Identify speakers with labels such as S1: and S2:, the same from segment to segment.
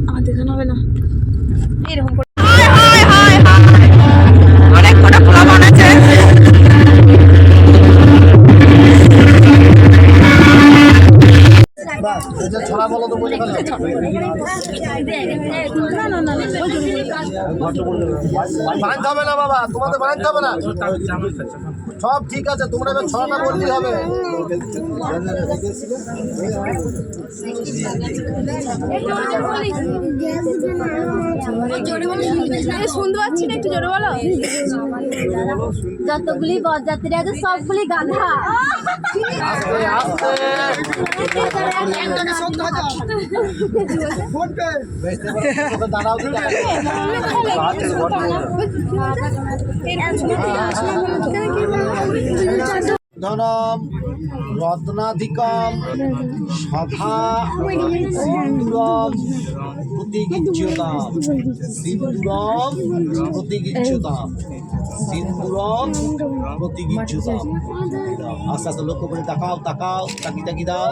S1: আমার দেখানো হবে না এরকম
S2: বাঁধতে হবে না বাবা, তোমাদের বাঁধতে হবে না, সব ঠিক আছে, তোমরা এবার ছড়াটা বললেই হবে।
S1: শুনতে পাচ্ছি না, একটু জোরে বলো। যতগুলি বরযাত্রী আছে সবগুলি গাধা।
S2: ধনম রত্নাধিকম সভা সিন্দুরম প্রতিগিচ্ছতাম, সিন্দুরম প্রতিগিচ্ছতাম, সিন্দুরম প্রতিগিচ্ছতাম। আস্তে আস্তে লক্ষ্য করে তাকাও, তাকাও, তাকি তাকি দাও।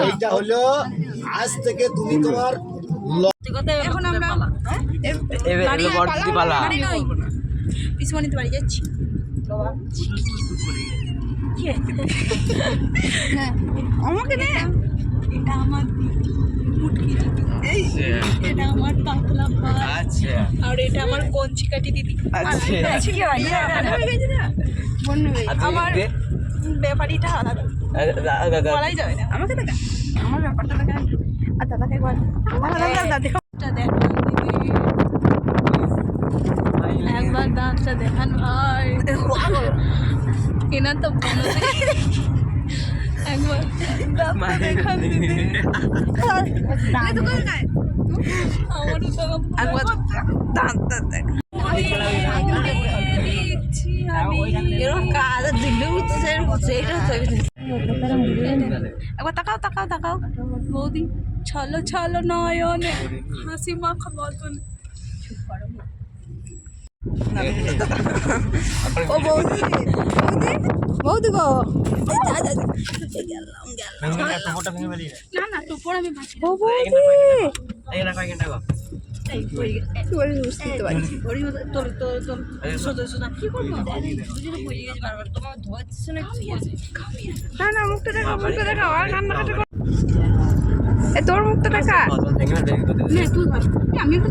S2: এইটা হলো আজ থেকে তুমি তোমার
S1: এখন আমরা পিসমণিতে বাড়ি যাচ্ছি। আমাকে নে, এটা আমার মুটকি দিদি, এটা আমার পাতলা ভাত, আর এটা আমার কঞ্চি কাটি দিদি। আমার ব্যাপারীটা আলাদা, বলাই যাবে না। আমাকে দেখা, আমার ব্যাপারটা দেখা, আর দাদাকে একবার দাঁতটা দেখান ভাই, এনার তো একবার দাঁতটা দেখান দিদি। একবার দাঁতটা দেখ, একবার তাকাও তাকাও তাকাও বৌদি, ছলো ছলো নয়নে হাসি মাখা বদন। ও বৌদি, বৌদি গো, না না টুপর আমি না না মুখটা দেখা, মুখটা দেখা, আর কান্নাকাটি কর। তোর মুখটা দেখা, আমি একটা